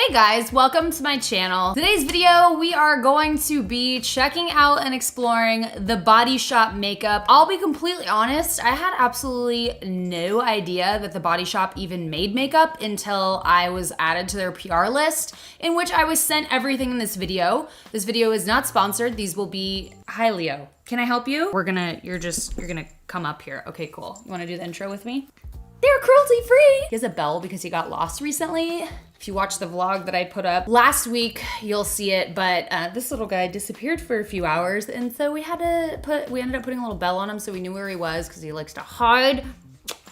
Hey guys, welcome to my channel. Today's video, we are going to be checking out and exploring the Body Shop makeup. I'll be completely honest, I had absolutely no idea that the Body Shop even made makeup until I was added to their PR list, in which I was sent everything in this video. This video is not sponsored. These will be, hi Leo, can I help you? You're gonna come up here. Okay, cool. You wanna do the intro with me? They're cruelty free. He has a bell because he got lost recently. If you watch the vlog that I put up last week, you'll see it, but this little guy disappeared for a few hours, and so we ended up putting a little bell on him so we knew where he was because he likes to hide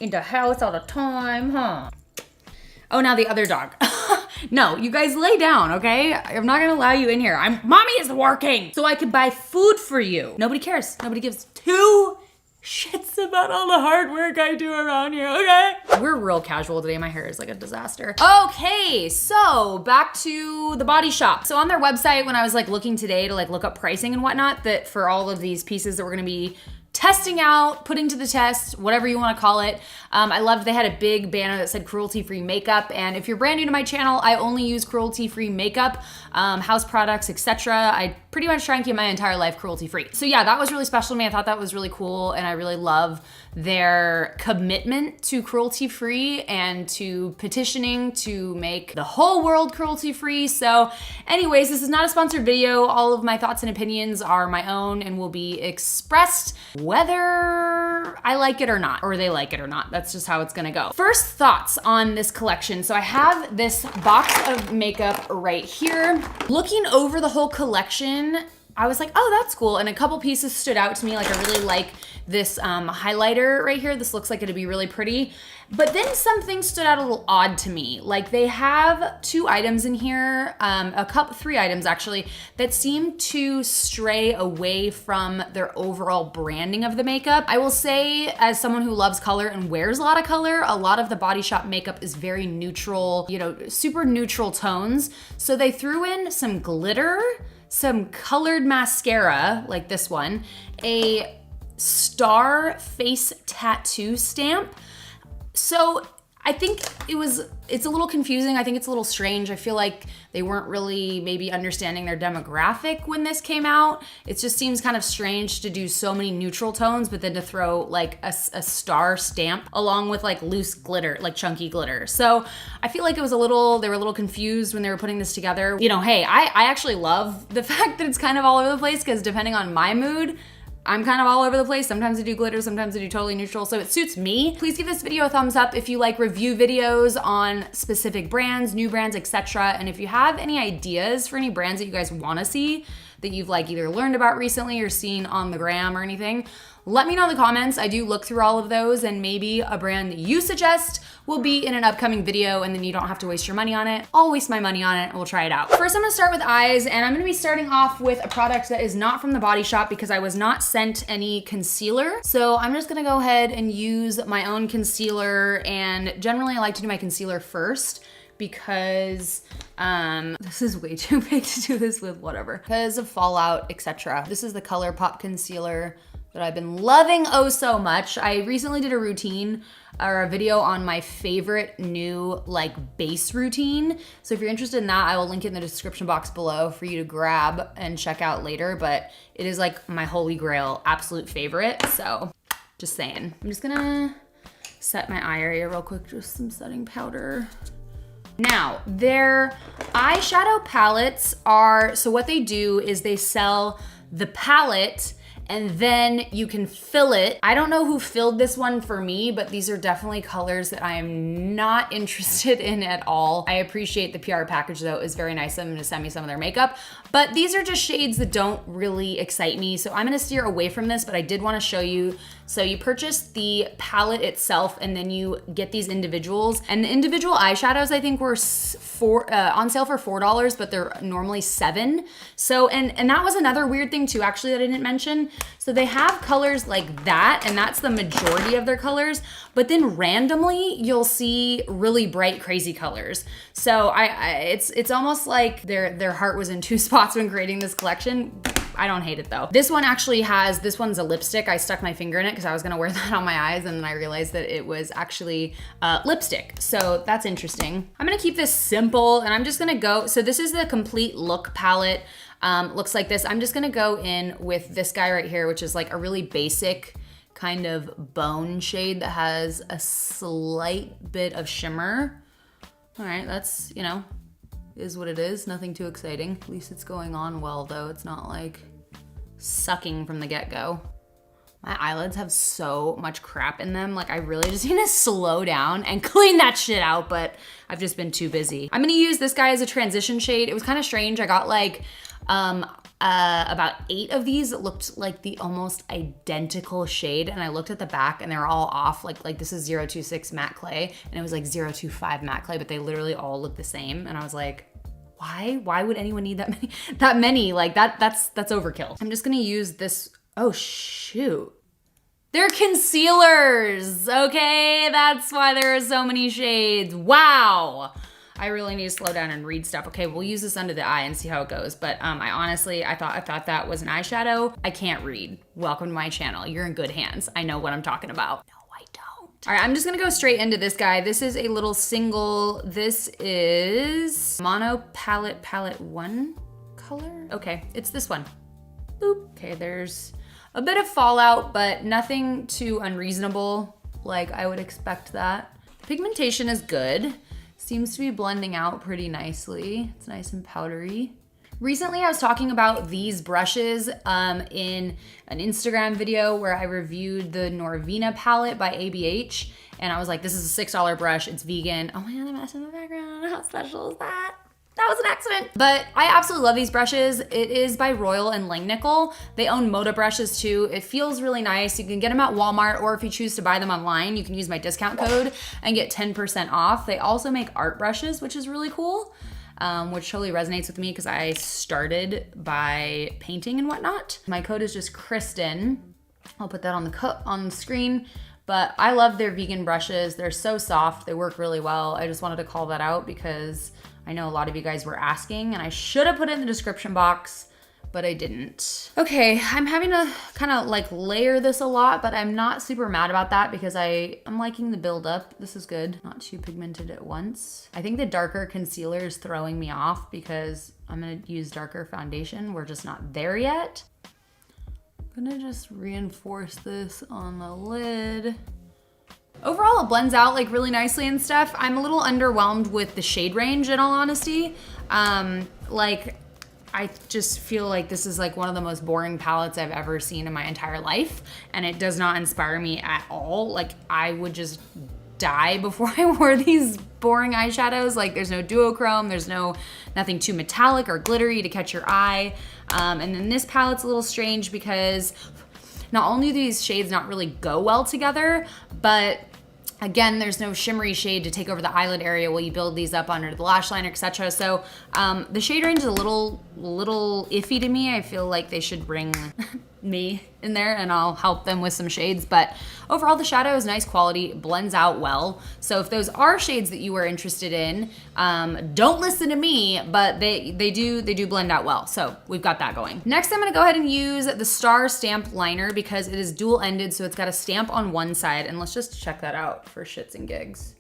in the house all the time, huh? Oh, now the other dog. No, you guys lay down, okay? I'm not gonna allow you in here. Mommy is working so I could buy food for you. Nobody cares. Nobody gives two shits about all the hard work I do around here, okay? We're real casual today. My hair is like a disaster. Okay, so back to the Body Shop. So on their website, when I was like looking today to like look up pricing and whatnot, that for all of these pieces that we're gonna be testing out, putting to the test, whatever you wanna call it. I loved they had a big banner that said cruelty-free makeup. And if you're brand new to my channel, I only use cruelty-free makeup, house products, etc. I pretty much try and keep my entire life cruelty-free. So yeah, that was really special to me. I thought that was really cool. And I really love their commitment to cruelty-free and to petitioning to make the whole world cruelty-free. So anyways, this is not a sponsored video. All of my thoughts and opinions are my own and will be expressed whether I like it or not, or they like it or not. That's just how it's gonna go. First thoughts on this collection. So I have this box of makeup right here. Looking over the whole collection, I was like, oh, that's cool. And a couple pieces stood out to me. Like I really like this highlighter right here. This looks like it'd be really pretty. But then some things stood out a little odd to me. Like they have two items in here, three items actually, that seem to stray away from their overall branding of the makeup. I will say, as someone who loves color and wears a lot of color, a lot of the Body Shop makeup is very neutral, you know, super neutral tones. So they threw in some glitter, some colored mascara, like this one, a star face tattoo stamp. So I think it's a little confusing. I think it's a little strange. I feel like they weren't really maybe understanding their demographic when this came out. It just seems kind of strange to do so many neutral tones, but then to throw like a star stamp along with like loose glitter, like chunky glitter. So I feel like they were a little confused when they were putting this together. You know, hey, I actually love the fact that it's kind of all over the place because depending on my mood, I'm kind of all over the place. Sometimes I do glitter, sometimes I do totally neutral, so it suits me. Please give this video a thumbs up if you like review videos on specific brands, new brands, etc. And if you have any ideas for any brands that you guys wanna see that you've like either learned about recently or seen on the gram or anything, let me know in the comments. I do look through all of those and maybe a brand that you suggest will be in an upcoming video and then you don't have to waste your money on it. I'll waste my money on it and we'll try it out. First, I'm gonna start with eyes and I'm gonna be starting off with a product that is not from the Body Shop because I was not sent any concealer. So I'm just gonna go ahead and use my own concealer, and generally I like to do my concealer first because this is way too big to do this with, whatever, because of fallout, etc. This is the ColourPop concealer that I've been loving oh so much. I recently did a routine or a video on my favorite new like base routine. So if you're interested in that, I will link it in the description box below for you to grab and check out later. But it is like my holy grail, absolute favorite. So just saying. I'm just gonna set my eye area real quick, just some setting powder. Now, their eyeshadow palettes are, so what they do is they sell the palette and then you can fill it. I don't know who filled this one for me, but these are definitely colors that I am not interested in at all. I appreciate the PR package though, it's very nice of them to send me some of their makeup, but these are just shades that don't really excite me. So I'm gonna steer away from this, but I did wanna show you. So you purchase the palette itself and then you get these individuals, and the individual eyeshadows I think were on sale for $4, but they're normally $7. So, and that was another weird thing too, actually, that I didn't mention. So they have colors like that, and that's the majority of their colors, but then randomly you'll see really bright, crazy colors. So it's almost like their heart was in two spots when creating this collection. I don't hate it though. This one actually has, this one's a lipstick. I stuck my finger in it because I was gonna wear that on my eyes, and then I realized that it was actually lipstick. So that's interesting. I'm gonna keep this simple, and I'm just gonna go, so this is the complete look palette. Looks like this. I'm just gonna go in with this guy right here, which is like a really basic kind of bone shade that has a slight bit of shimmer. All right, that's, you know, is what it is. Nothing too exciting. At least it's going on well though. It's not like sucking from the get-go. My eyelids have so much crap in them. Like I really just need to slow down and clean that shit out, but I've just been too busy. I'm gonna use this guy as a transition shade. It was kind of strange. I got like about 8 of these that looked like the almost identical shade, and I looked at the back and they were all off. Like this is 026 matte clay, and it was like 025 matte clay, but they literally all look the same. And I was like, why would anyone need that many? Like that's overkill. I'm just gonna use this. Oh shoot. They're concealers, okay? That's why there are so many shades. Wow. I really need to slow down and read stuff. Okay, we'll use this under the eye and see how it goes. But I thought that was an eyeshadow. I can't read. Welcome to my channel. You're in good hands. I know what I'm talking about. No, I don't. All right, I'm just gonna go straight into this guy. This is a little single. This is Mono Palette 1 color. Okay, it's this one. Boop. Okay, there's a bit of fallout, but nothing too unreasonable. Like I would expect that. Pigmentation is good. Seems to be blending out pretty nicely. It's nice and powdery. Recently, I was talking about these brushes in an Instagram video where I reviewed the Norvina palette by ABH. And I was like, this is a $6 brush, it's vegan. Oh my God, I'm messing in the background. How special is that? That was an accident. But I absolutely love these brushes. It is by Royal and Langnickel. They own Moda brushes too. It feels really nice. You can get them at Walmart, or if you choose to buy them online, you can use my discount code and get 10% off. They also make art brushes, which is really cool, which totally resonates with me because I started by painting and whatnot. My code is just Kristen. I'll put that on the screen. But I love their vegan brushes. They're so soft. They work really well. I just wanted to call that out because I know a lot of you guys were asking, and I should have put it in the description box, but I didn't. Okay, I'm having to kind of like layer this a lot, but I'm not super mad about that because I'm liking the build up. This is good. Not too pigmented at once. I think the darker concealer is throwing me off because I'm gonna use darker foundation. We're just not there yet. I'm gonna just reinforce this on the lid. Overall, it blends out like really nicely and stuff. I'm a little underwhelmed with the shade range in all honesty. Like I just feel like this is like one of the most boring palettes I've ever seen in my entire life, and it does not inspire me at all. Like I would just die before I wore these boring eyeshadows. Like there's no duochrome, there's nothing too metallic or glittery to catch your eye. And then this palette's a little strange because not only do these shades not really go well together, but again, there's no shimmery shade to take over the eyelid area while you build these up under the lash liner, etc. So the shade range is a little iffy to me. I feel like they should bring me in there and I'll help them with some shades. But overall, the shadow is nice quality, blends out well. So if those are shades that you are interested in, don't listen to me, but they do blend out well. So we've got that going. Next, I'm gonna go ahead and use the Star Stamp Liner because it is dual-ended, so it's got a stamp on one side. And let's just check that out for shits and gigs.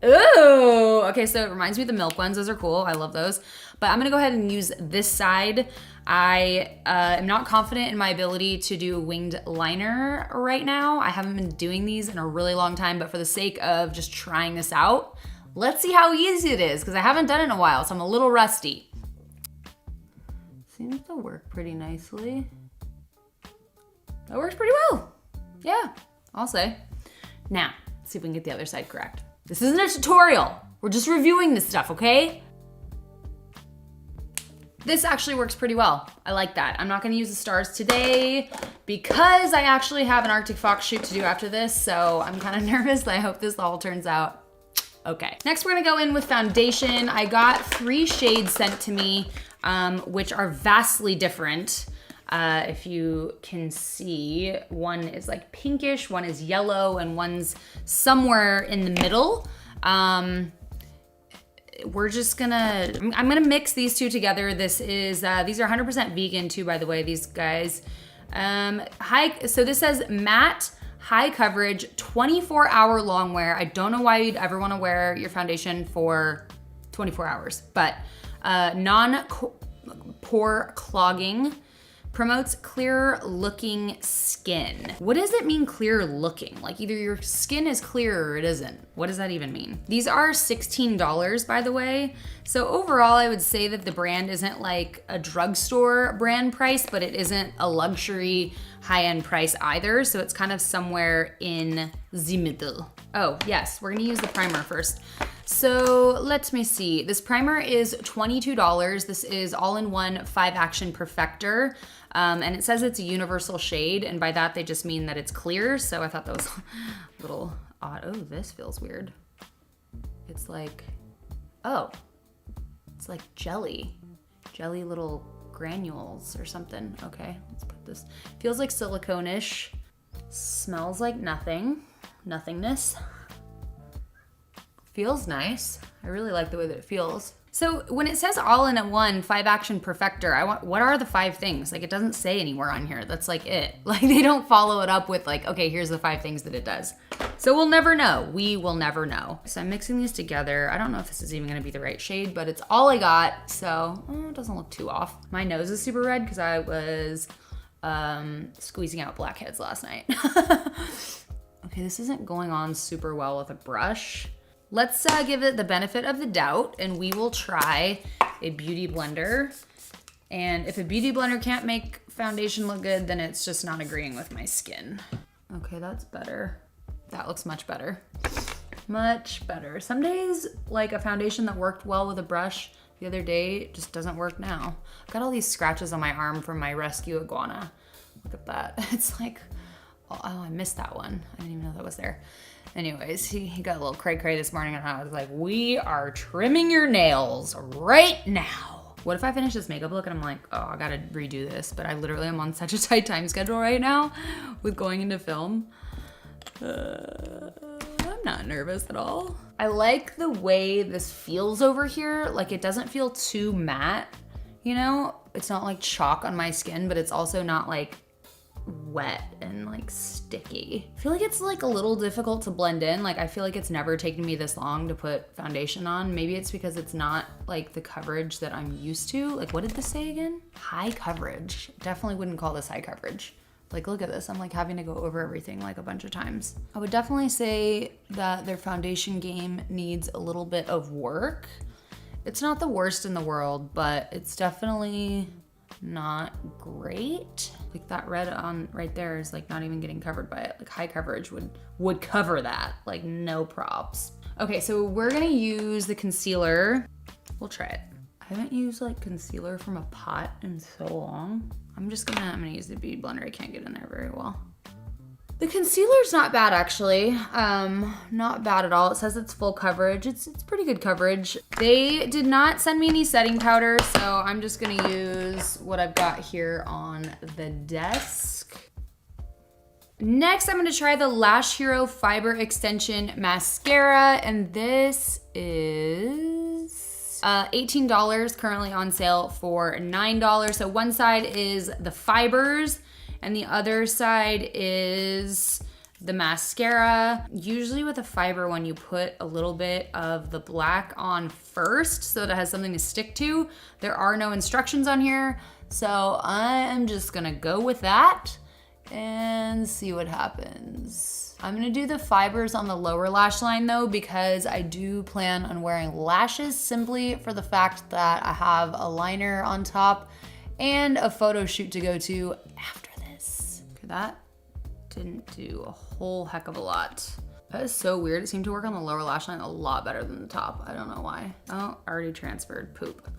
Ooh, okay, so it reminds me of the Milk ones. Those are cool, I love those. But I'm gonna go ahead and use this side. I am not confident in my ability to do a winged liner right now. I haven't been doing these in a really long time, but for the sake of just trying this out, let's see how easy it is because I haven't done it in a while, so I'm a little rusty. Seems to work pretty nicely. That works pretty well. Yeah, I'll say. Now, let's see if we can get the other side correct. This isn't a tutorial. We're just reviewing this stuff, okay? This actually works pretty well. I like that. I'm not gonna use the stars today because I actually have an Arctic Fox shoot to do after this, so I'm kind of nervous. I hope this all turns out okay. Next, we're gonna go in with foundation. I got 3 shades sent to me, which are vastly different. If you can see, one is like pinkish, one is yellow, and one's somewhere in the middle. We're just gonna, I'm gonna mix these two together. This is, these are 100% vegan too, by the way, these guys. So this says matte, high coverage, 24-hour long wear. I don't know why you'd ever wanna wear your foundation for 24 hours, but non-pore clogging, promotes clear looking skin. What does it mean clear looking? Like either your skin is clear or it isn't. What does that even mean? These are $16, by the way. So overall, I would say that the brand isn't like a drugstore brand price, but it isn't a luxury high-end price either. So it's kind of somewhere in the middle. Oh yes, we're gonna use the primer first. So let me see. This primer is $22. This is all-in-one 5-action perfector. And it says it's a universal shade, and by that they just mean that it's clear. So I thought that was a little odd. Oh, this feels weird. It's like, oh, it's like jelly little granules or something. Okay, let's put this. Feels like silicone-ish. Smells like nothingness. Feels nice. I really like the way that it feels. So when it says all-in-one 5-action perfector, what are the 5 things? Like it doesn't say anywhere on here. That's like it. Like they don't follow it up with like, okay, here's the 5 things that it does. So we'll never know. We will never know. So I'm mixing these together. I don't know if this is even gonna be the right shade, but it's all I got. So it doesn't look too off. My nose is super red because I was squeezing out blackheads last night. Okay, this isn't going on super well with a brush. Let's give it the benefit of the doubt, and we will try a beauty blender. And if a beauty blender can't make foundation look good, then it's just not agreeing with my skin. Okay, that's better. That looks much better. Much better. Some days, like a foundation that worked well with a brush the other day just doesn't work now. I've got all these scratches on my arm from my rescue iguana. Look at that. It's like, oh, I missed that one. I didn't even know that was there. Anyways, he got a little cray-cray this morning and I was like, we are trimming your nails right now. What if I finish this makeup look and I'm like, oh, I gotta redo this, but I literally am on such a tight time schedule right now with going into film. I'm not nervous at all. I like the way this feels over here. Like it doesn't feel too matte, you know? It's not like chalk on my skin, but it's also not like wet and like sticky. I feel like it's like a little difficult to blend in. Like I feel like it's never taken me this long to put foundation on. Maybe it's because it's not like the coverage that I'm used to. Like what did this say again? High coverage. Definitely wouldn't call this high coverage. Like look at this, I'm like having to go over everything like a bunch of times. I would definitely say that their foundation game needs a little bit of work. It's not the worst in the world, but it's definitely not great. Like that red on right there is like not even getting covered by it. Like high coverage would cover that, like no props. Okay, so we're gonna use the concealer. We'll try it. I haven't used like concealer from a pot in so long. I'm gonna use the beauty blender. I can't get in there very well. The concealer's not bad actually. Not bad at all. It says it's full coverage. It's pretty good coverage. They did not send me any setting powder, so I'm just gonna use what I've got here on the desk. Next, I'm gonna try the Lash Hero Fiber Extension Mascara, and this is $18, currently on sale for $9. So one side is the fibers, and the other side is the mascara. Usually with a fiber one, you put a little bit of the black on first so that it has something to stick to. There are no instructions on here, so I'm just gonna go with that and see what happens. I'm gonna do the fibers on the lower lash line though, because I do plan on wearing lashes simply for the fact that I have a liner on top and a photo shoot to go to after. That didn't do a whole heck of a lot. That is so weird. It seemed to work on the lower lash line a lot better than the top. I don't know why. Oh, already transferred, poop.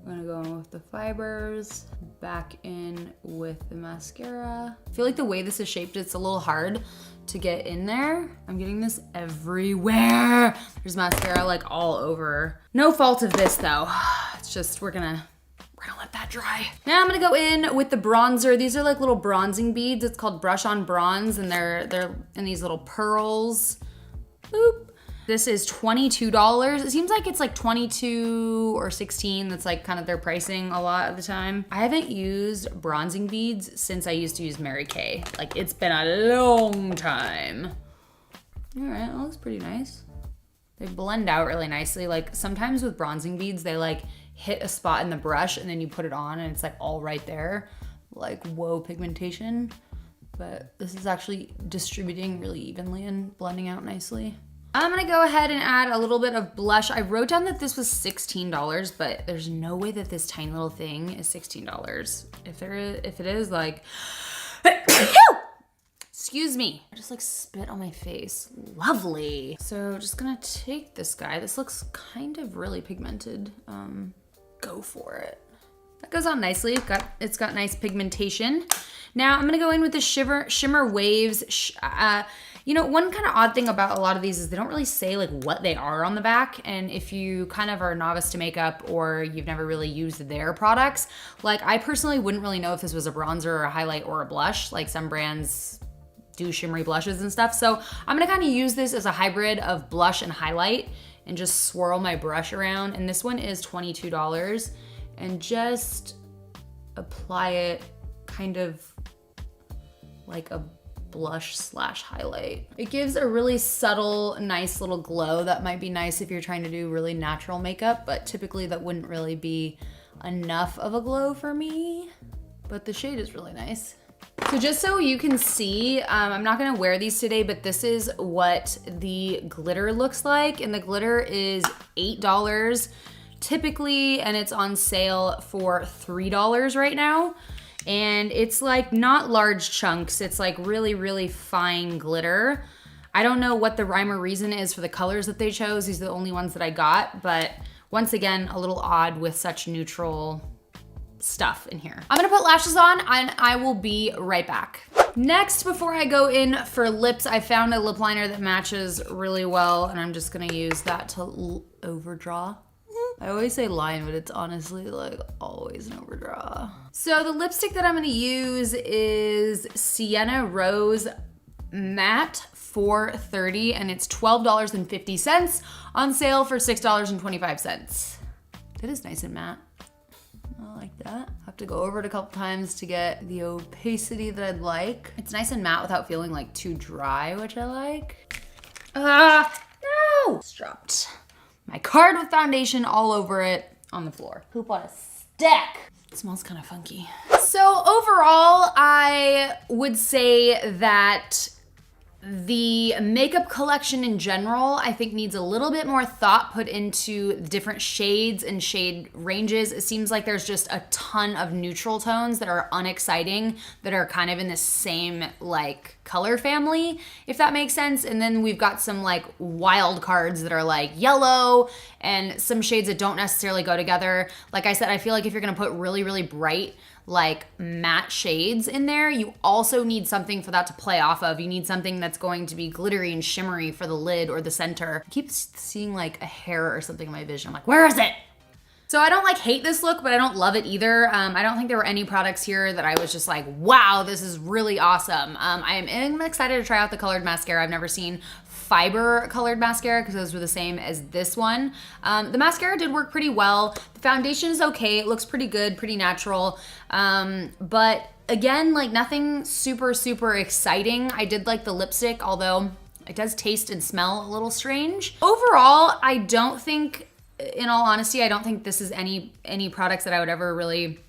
I'm gonna go in with the fibers, back in with the mascara. I feel like the way this is shaped, it's a little hard to get in there. I'm getting this everywhere. There's mascara like all over. No fault of this though. It's just, we're gonna let that dry. Now I'm gonna go in with the bronzer. These are like little bronzing beads. It's called Brush on Bronze, and they're in these little pearls. Boop. This is $22. It seems like it's like 22 or 16. That's like kind of their pricing a lot of the time. I haven't used bronzing beads since I used to use Mary Kay. Like, it's been a long time. All right, that looks pretty nice. They blend out really nicely. Like, sometimes with bronzing beads, they like hit a spot in the brush and then you put it on and it's like all right there. Like, whoa, pigmentation. But this is actually distributing really evenly and blending out nicely. I'm gonna go ahead and add a little bit of blush. I wrote down that this was $16, but there's no way that this tiny little thing is $16. If it is, like, excuse me. I just like spit on my face. Lovely. So just gonna take this guy. This looks kind of really pigmented. Go for it. That goes on nicely. It's got nice pigmentation. Now I'm gonna go in with the Shimmer Waves. You know, one kind of odd thing about a lot of these is they don't really say like what they are on the back. And if you kind of are a novice to makeup or you've never really used their products, like I personally wouldn't really know if this was a bronzer or a highlight or a blush. Like some brands do shimmery blushes and stuff. So I'm gonna kind of use this as a hybrid of blush and highlight and just swirl my brush around. And this one is $22 and just apply it kind of like a blush slash highlight. It gives a really subtle, nice little glow that might be nice if you're trying to do really natural makeup, but typically that wouldn't really be enough of a glow for me, but the shade is really nice. So just so you can see, I'm not gonna wear these today, but this is what the glitter looks like, and the glitter is $8 typically, and it's on sale for $3 right now. And it's like not large chunks. It's like really, really fine glitter. I don't know what the rhyme or reason is for the colors that they chose. These are the only ones that I got, but once again, a little odd with such neutral stuff in here. I'm gonna put lashes on and I will be right back. Next, before I go in for lips, I found a lip liner that matches really well, and I'm just gonna use that to overdraw. I always say line, but it's honestly like always an overdraw. So the lipstick that I'm gonna use is Sienna Rose Matte 430, and it's $12.50 on sale for $6.25. It is nice and matte. I like that. I have to go over it a couple times to get the opacity that I'd like. It's nice and matte without feeling like too dry, which I like. No! It's dropped. My card with foundation all over it on the floor. Poop on a stick. It smells kind of funky. So overall, I would say that the makeup collection in general, I think needs a little bit more thought put into different shades and shade ranges. It seems like there's just a ton of neutral tones that are unexciting, that are kind of in the same like color family, if that makes sense. And then we've got some like wild cards that are like yellow and some shades that don't necessarily go together. Like I said, I feel like if you're gonna put really, really bright like matte shades in there, you also need something for that to play off of. You need something that's going to be glittery and shimmery for the lid or the center. I keep seeing like a hair or something in my vision. I'm like, where is it? So I don't like hate this look, but I don't love it either. I don't think there were any products here that I was just like, wow, this is really awesome. I am excited to try out the colored mascara. I've never seen fiber colored mascara because those were the same as this one. The mascara did work pretty well. The foundation is okay. It looks pretty good, pretty natural. But again, like nothing super, super exciting. I did like the lipstick, although it does taste and smell a little strange. Overall, I don't think, in all honesty, I don't think this is any products that I would ever really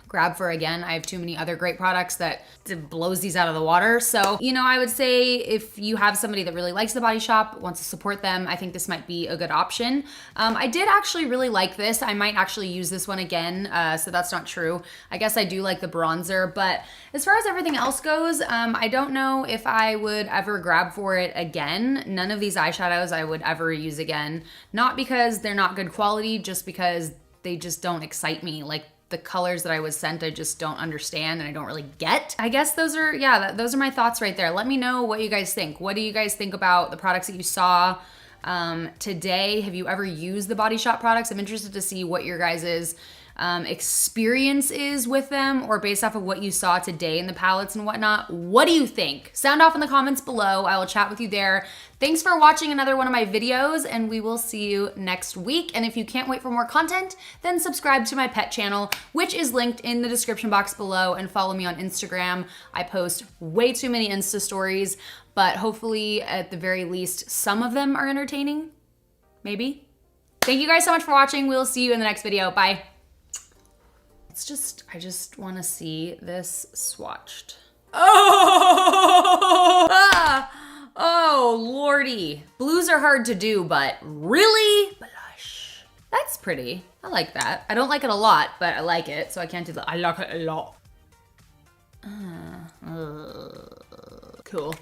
grab for again. I have too many other great products that blows these out of the water. So, you know, I would say if you have somebody that really likes The Body Shop, wants to support them, I think this might be a good option. I did actually really like this. I might actually use this one again, so that's not true. I guess I do like the bronzer, but as far as everything else goes, I don't know if I would ever grab for it again. None of these eyeshadows I would ever use again. Not because they're not good quality, just because they just don't excite me. Like, the colors that I was sent, I just don't understand and I don't really get. I guess those are, yeah, those are my thoughts right there. Let me know what you guys think. What do you guys think about the products that you saw today? Have you ever used the Body Shop products? I'm interested to see what your guys's experience is with them, or based off of what you saw today in the palettes and whatnot. What do you think? Sound off in the comments below. I will chat with you there. Thanks for watching another one of my videos, and we will see you next week. And if you can't wait for more content, then subscribe to my pet channel, which is linked in the description box below, and follow me on Instagram. I post way too many Insta stories, but hopefully at the very least, some of them are entertaining, maybe. Thank you guys so much for watching. We'll see you in the next video. Bye. I just want to see this swatched. Oh! Ah! Oh, lordy. Blues are hard to do, but really? Blush. That's pretty. I like that. I don't like it a lot, but I like it, so I can't do that. I like it a lot. Cool.